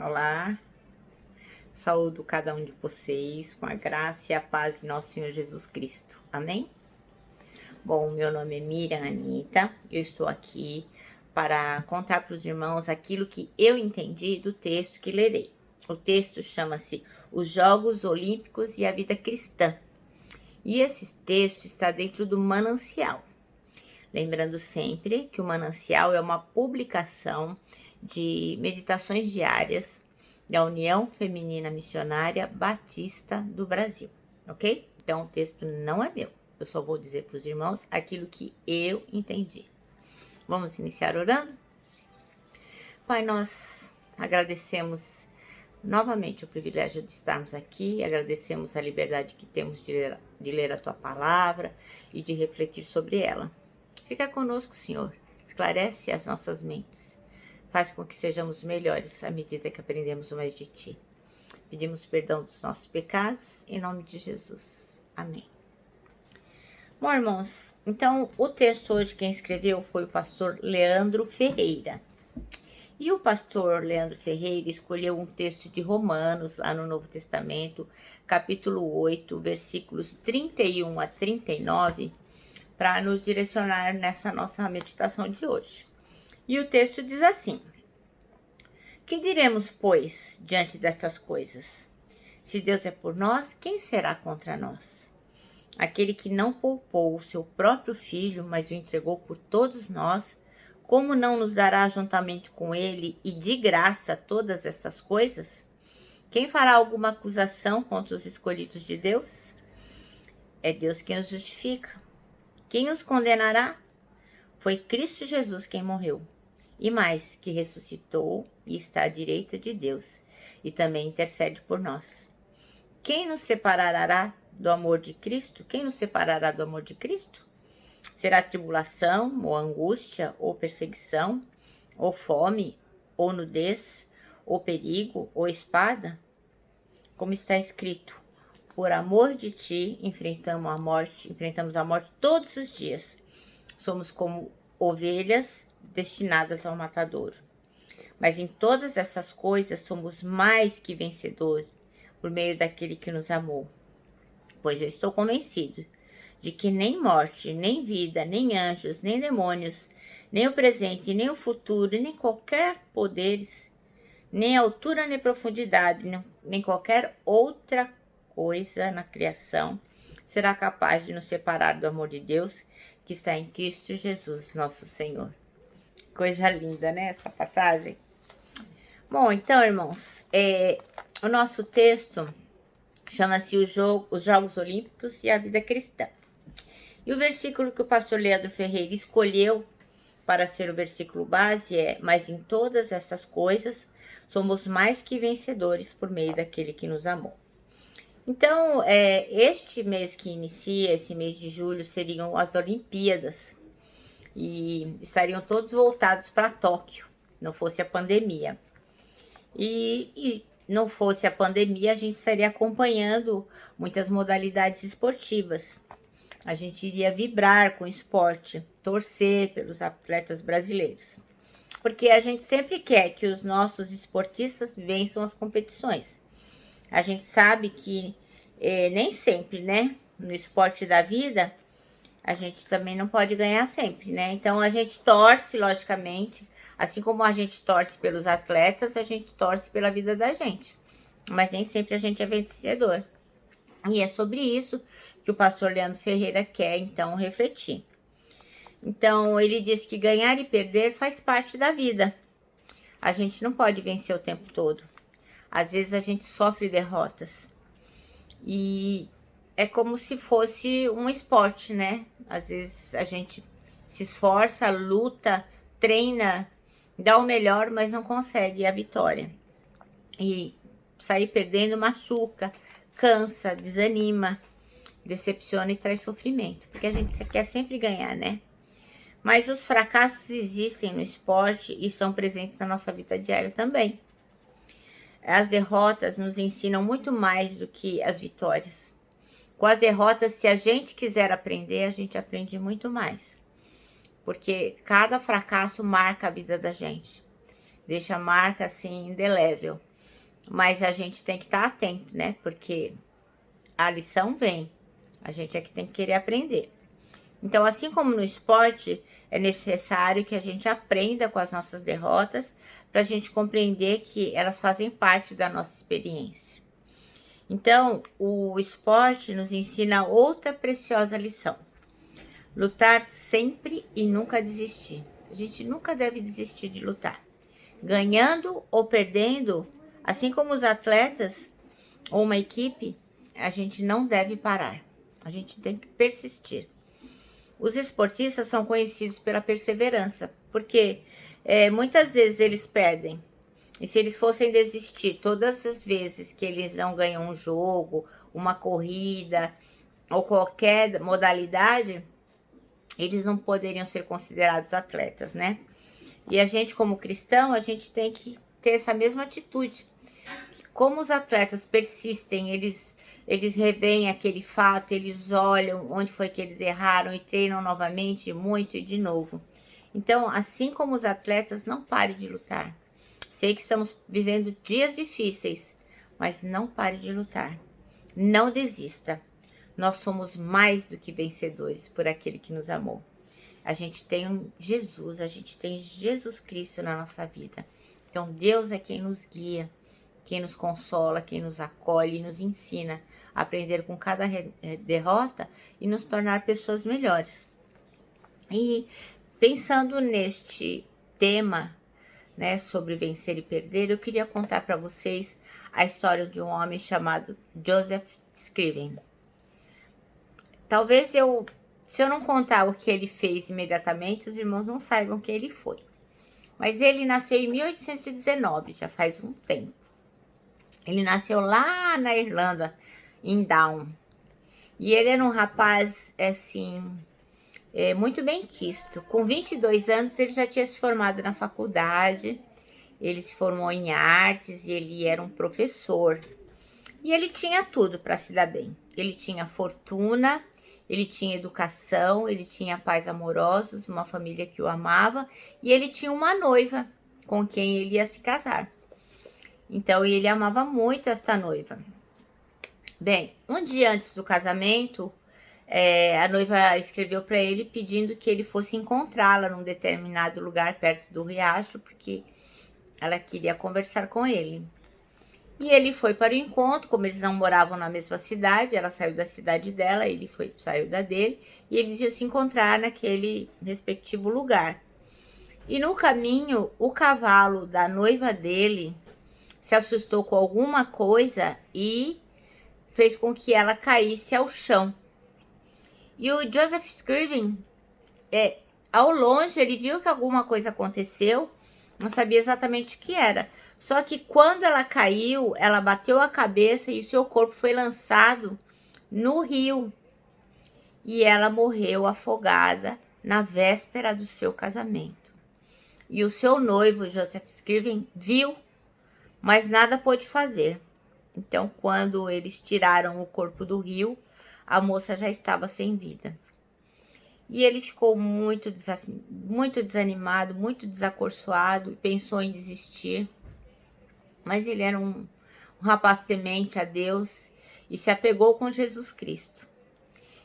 Olá, saúdo cada um de vocês com a graça e a paz de nosso Senhor Jesus Cristo. Amém? Bom, meu nome é Miriam Anita, eu estou aqui para contar para os irmãos aquilo que eu entendi do texto que lerei. O texto chama-se Os Jogos Olímpicos e a Vida Cristã. E esse texto está dentro do Manancial. Lembrando sempre que o Manancial é uma publicação de meditações diárias da União Feminina Missionária Batista do Brasil, ok? Então o texto não é meu, eu só vou dizer para os irmãos aquilo que eu entendi. Vamos iniciar orando? Pai, nós agradecemos novamente o privilégio de estarmos aqui, agradecemos a liberdade que temos de ler a Tua Palavra e de refletir sobre ela. Fica conosco, Senhor, esclarece as nossas mentes, faz com que sejamos melhores à medida que aprendemos mais de Ti. Pedimos perdão dos nossos pecados, em nome de Jesus. Amém. Bom, irmãos, então o texto hoje quem escreveu foi o pastor Leandro Ferreira. E o pastor Leandro Ferreira escolheu um texto de Romanos, lá no Novo Testamento, capítulo 8, versículos 31 a 39, para nos direcionar nessa nossa meditação de hoje. E o texto diz assim: Que diremos, pois, diante destas coisas? Se Deus é por nós, quem será contra nós? Aquele que não poupou o seu próprio filho, mas o entregou por todos nós, como não nos dará juntamente com ele e de graça todas essas coisas? Quem fará alguma acusação contra os escolhidos de Deus? É Deus quem os justifica. Quem os condenará? Foi Cristo Jesus quem morreu. E mais, que ressuscitou e está à direita de Deus, e também intercede por nós. Quem nos separará do amor de Cristo? Quem nos separará do amor de Cristo? Será tribulação, ou angústia, ou perseguição, ou fome, ou nudez, ou perigo, ou espada? Como está escrito, por amor de ti enfrentamos a morte todos os dias. Somos como ovelhas destinadas ao matadouro. Mas em todas essas coisas somos mais que vencedores por meio daquele que nos amou. Pois eu estou convencido de que nem morte, nem vida, nem anjos, nem demônios, nem o presente, nem o futuro, nem qualquer poderes, nem altura, nem profundidade, nem qualquer outra coisa na criação será capaz de nos separar do amor de Deus que está em Cristo Jesus, nosso Senhor. Coisa linda, né, essa passagem? Bom, então, irmãos, o nosso texto chama-se Os Jogos Olímpicos e a Vida Cristã. E o versículo que o pastor Leandro Ferreira escolheu para ser o versículo base é: Mas em todas essas coisas somos mais que vencedores por meio daquele que nos amou. Então, este mês que inicia, esse mês de julho, seriam as Olimpíadas. E estariam todos voltados para Tóquio, não fosse a pandemia. E não fosse a pandemia, a gente estaria acompanhando muitas modalidades esportivas. A gente iria vibrar com o esporte, torcer pelos atletas brasileiros. Porque a gente sempre quer que os nossos esportistas vençam as competições. A gente sabe que nem sempre, né? No esporte da vida, a gente também não pode ganhar sempre, né? Então a gente torce, logicamente, assim como a gente torce pelos atletas, a gente torce pela vida da gente. Mas nem sempre a gente é vencedor. E é sobre isso que o pastor Leandro Ferreira quer, então, refletir. Então, ele diz que ganhar e perder faz parte da vida. A gente não pode vencer o tempo todo. Às vezes a gente sofre derrotas. E é como se fosse um esporte, né? Às vezes a gente se esforça, luta, treina, dá o melhor, mas não consegue a vitória. E sair perdendo machuca, cansa, desanima, decepciona e traz sofrimento. Porque a gente quer sempre ganhar, né? Mas os fracassos existem no esporte e estão presentes na nossa vida diária também. As derrotas nos ensinam muito mais do que as vitórias. Com as derrotas, se a gente quiser aprender, a gente aprende muito mais. Porque cada fracasso marca a vida da gente. Deixa marca, assim, indelével. mas a gente tem que estar atento, né? Porque a lição vem, a gente é que tem que querer aprender. Então, assim como no esporte, é necessário que a gente aprenda com as nossas derrotas para a gente compreender que elas fazem parte da nossa experiência. Então, o esporte nos ensina outra preciosa lição: lutar sempre e nunca desistir. A gente nunca deve desistir de lutar. Ganhando ou perdendo, assim como os atletas ou uma equipe, a gente não deve parar. A gente tem que persistir. Os esportistas são conhecidos pela perseverança, porque muitas vezes eles perdem. E se eles fossem desistir todas as vezes que eles não ganham um jogo, uma corrida ou qualquer modalidade, eles não poderiam ser considerados atletas, né? E a gente, como cristão, a gente tem que ter essa mesma atitude. Como os atletas persistem, eles reveem aquele fato, eles olham onde foi que eles erraram e treinam novamente, muito e de novo. Então, assim como os atletas, não pare de lutar. Sei que estamos vivendo dias difíceis, mas não pare de lutar. Não desista. Nós somos mais do que vencedores por aquele que nos amou. A gente tem Jesus, a gente tem Jesus Cristo na nossa vida. Então, Deus é quem nos guia, quem nos consola, quem nos acolhe e nos ensina a aprender com cada derrota e nos tornar pessoas melhores. E pensando neste tema, né, sobre vencer e perder, eu queria contar para vocês a história de um homem chamado Joseph Scriven. Talvez se eu não contar o que ele fez imediatamente, os irmãos não saibam quem ele foi. Mas ele nasceu em 1819, já faz um tempo. Ele nasceu lá na Irlanda, em Down. E ele era um rapaz, assim, muito bem quisto. Com 22 anos, ele já tinha se formado na faculdade. Ele se formou em artes e ele era um professor. E ele tinha tudo para se dar bem. Ele tinha fortuna, ele tinha educação, ele tinha pais amorosos, uma família que o amava. E ele tinha uma noiva com quem ele ia se casar. Então, ele amava muito esta noiva. Bem, um dia antes do casamento, a noiva escreveu para ele pedindo que ele fosse encontrá-la num determinado lugar perto do riacho, porque ela queria conversar com ele. E ele foi para o encontro, como eles não moravam na mesma cidade, ela saiu da cidade dela, ele saiu da dele, e eles iam se encontrar naquele respectivo lugar. E no caminho, o cavalo da noiva dele se assustou com alguma coisa e fez com que ela caísse ao chão. E o Joseph Scriven, ao longe, ele viu que alguma coisa aconteceu, não sabia exatamente o que era. Só que quando ela caiu, ela bateu a cabeça e seu corpo foi lançado no rio. E ela morreu afogada na véspera do seu casamento. E o seu noivo, Joseph Scriven, viu, mas nada pôde fazer. Então, quando eles tiraram o corpo do rio, a moça já estava sem vida. E ele ficou muito desanimado, muito desacorçoado, pensou em desistir. Mas ele era um rapaz temente a Deus e se apegou com Jesus Cristo.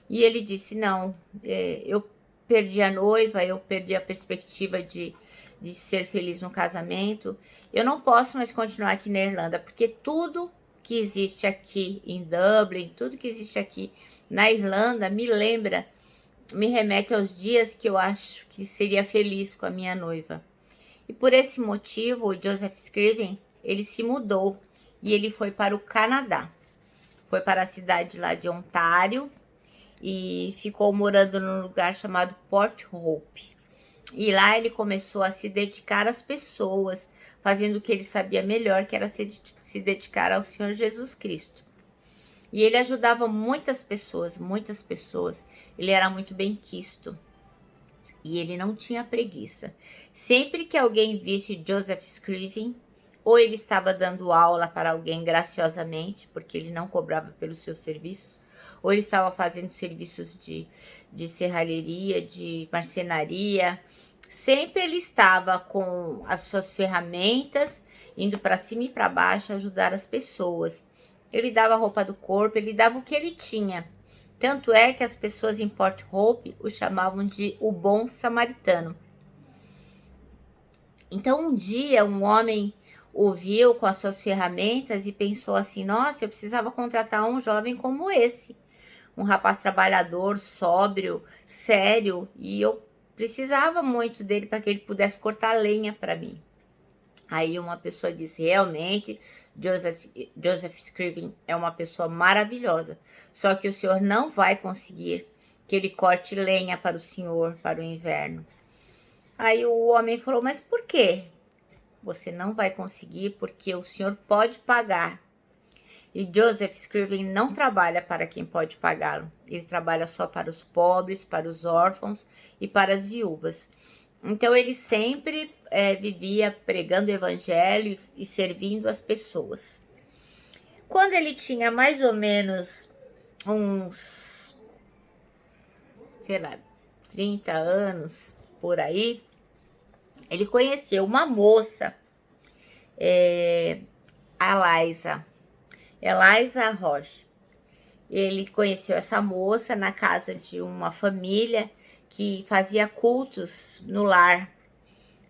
E ele disse, não, eu perdi a noiva, eu perdi a perspectiva de ser feliz no casamento. Eu não posso mais continuar aqui na Irlanda, porque tudo que existe aqui em Dublin, tudo que existe aqui na Irlanda me remete aos dias que eu acho que seria feliz com a minha noiva. E por esse motivo, o Joseph Scriven, ele se mudou e ele foi para o Canadá. Foi para a cidade lá de Ontário e ficou morando num lugar chamado Port Hope. E lá ele começou a se dedicar às pessoas, fazendo o que ele sabia melhor, que era se dedicar ao Senhor Jesus Cristo. E ele ajudava muitas pessoas. Ele era muito bem quisto. E ele não tinha preguiça. Sempre que alguém visse Joseph Scriven, ou ele estava dando aula para alguém graciosamente, porque ele não cobrava pelos seus serviços, ou ele estava fazendo serviços de serralheria, de marcenaria. Sempre ele estava com as suas ferramentas indo para cima e para baixo ajudar as pessoas. Ele dava a roupa do corpo, ele dava o que ele tinha. Tanto é que as pessoas em Port Hope o chamavam de o bom samaritano. Então um dia um homem o viu com as suas ferramentas e pensou assim: nossa, eu precisava contratar um jovem como esse. Um rapaz trabalhador, sóbrio, sério, e eu precisava muito dele para que ele pudesse cortar lenha para mim. Aí uma pessoa disse: realmente, Joseph Scriven é uma pessoa maravilhosa, só que o senhor não vai conseguir que ele corte lenha para o senhor, para o inverno. Aí o homem falou: mas por quê? Você não vai conseguir porque o senhor pode pagar. E Joseph Scriven não trabalha para quem pode pagá-lo. Ele trabalha só para os pobres, para os órfãos e para as viúvas. Então ele sempre vivia pregando o evangelho e servindo as pessoas. Quando ele tinha mais ou menos uns, 30 anos por aí, ele conheceu uma moça, a Eliza Roche. Ele conheceu essa moça na casa de uma família que fazia cultos no lar.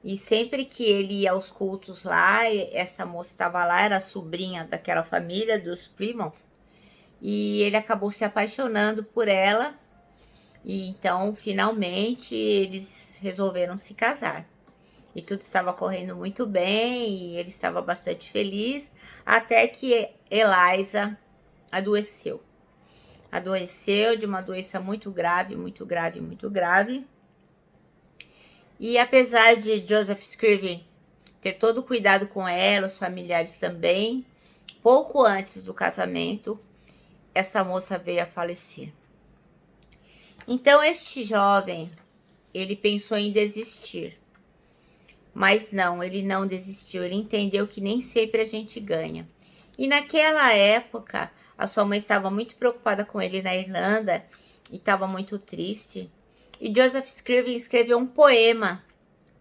E sempre que ele ia aos cultos lá, essa moça estava lá, era sobrinha daquela família, dos Plymouth. E ele acabou se apaixonando por ela. E então, finalmente, eles resolveram se casar. E tudo estava correndo muito bem e ele estava bastante feliz, até que Eliza adoeceu. Adoeceu de uma doença muito grave, muito grave, muito grave. E apesar de Joseph Scriven ter todo o cuidado com ela, os familiares também, pouco antes do casamento, essa moça veio a falecer. Então este jovem, ele pensou em desistir. Mas não, ele não desistiu, ele entendeu que nem sempre a gente ganha. E naquela época, a sua mãe estava muito preocupada com ele na Irlanda e estava muito triste. E Joseph Scriven escreveu um poema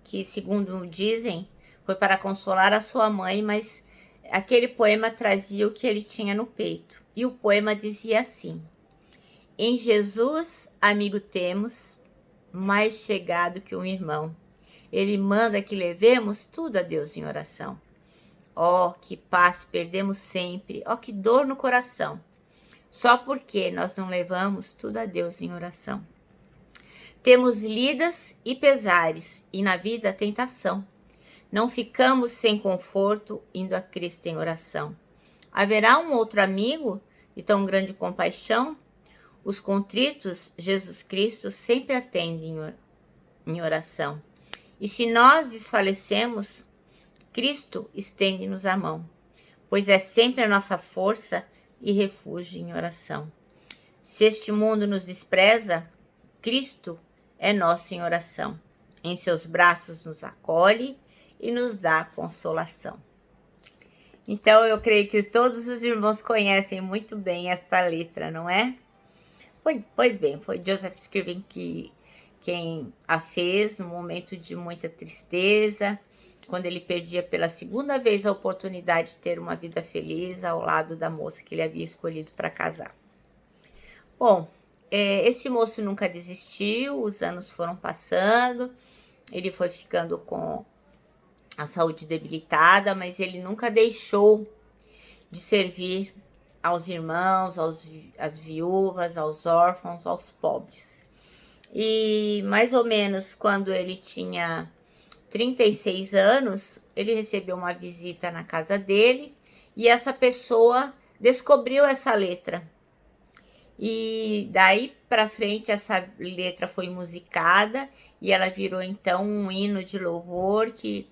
que, segundo dizem, foi para consolar a sua mãe, mas aquele poema trazia o que ele tinha no peito. E o poema dizia assim: em Jesus, amigo temos, mais chegado que um irmão. Ele manda que levemos tudo a Deus em oração. Oh, que paz perdemos sempre, oh, que dor no coração, só porque nós não levamos tudo a Deus em oração. Temos lidas e pesares, e na vida a tentação. Não ficamos sem conforto, indo a Cristo em oração. Haverá um outro amigo de tão grande compaixão? Os contritos, Jesus Cristo sempre atende em oração. E se nós desfalecemos, Cristo estende-nos a mão, pois é sempre a nossa força e refúgio em oração. Se este mundo nos despreza, Cristo é nosso em oração. Em seus braços nos acolhe e nos dá consolação. Então eu creio que todos os irmãos conhecem muito bem esta letra, não é? Pois bem, foi Joseph Scriven quem a fez no momento de muita tristeza, quando ele perdia pela segunda vez a oportunidade de ter uma vida feliz ao lado da moça que ele havia escolhido para casar. Bom, esse moço nunca desistiu, os anos foram passando, ele foi ficando com a saúde debilitada, mas ele nunca deixou de servir aos irmãos, às viúvas, aos órfãos, aos pobres. E mais ou menos quando ele tinha 36 anos, ele recebeu uma visita na casa dele e essa pessoa descobriu essa letra. E daí para frente essa letra foi musicada e ela virou então um hino de louvor que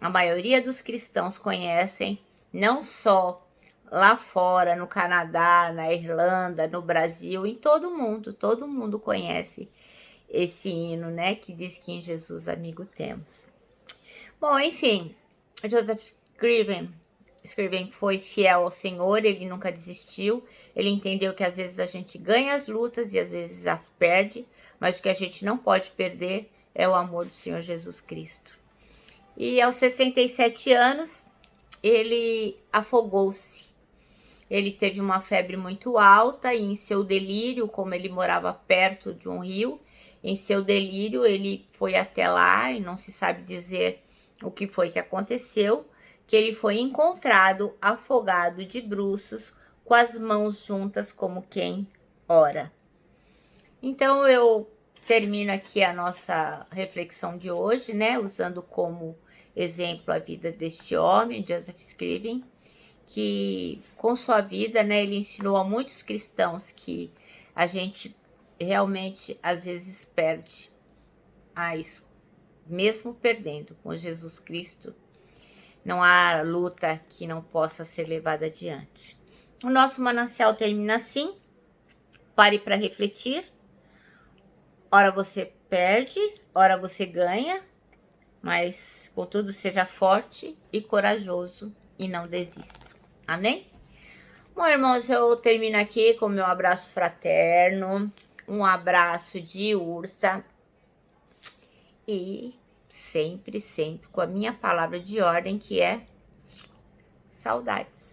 a maioria dos cristãos conhecem, não só lá fora, no Canadá, na Irlanda, no Brasil, em todo mundo conhece esse hino, né, que diz que em Jesus amigo temos. Bom, enfim, Joseph Scriven foi fiel ao Senhor, ele nunca desistiu, ele entendeu que às vezes a gente ganha as lutas e às vezes as perde, mas o que a gente não pode perder é o amor do Senhor Jesus Cristo. E aos 67 anos, ele afogou-se. Ele teve uma febre muito alta e em seu delírio, como ele morava perto de um rio, em seu delírio ele foi até lá e não se sabe dizer o que foi que aconteceu, que ele foi encontrado afogado de bruços, com as mãos juntas como quem ora. Então eu termino aqui a nossa reflexão de hoje, né, usando como exemplo a vida deste homem, Joseph Scriven, que com sua vida, né, ele ensinou a muitos cristãos que a gente realmente às vezes perde, mesmo perdendo com Jesus Cristo, não há luta que não possa ser levada adiante. O nosso manancial termina assim. Pare para refletir. Ora você perde, ora você ganha, mas contudo seja forte e corajoso e não desista. Amém? Bom, irmãos, eu termino aqui com meu abraço fraterno, um abraço de ursa e sempre com a minha palavra de ordem, que é saudades.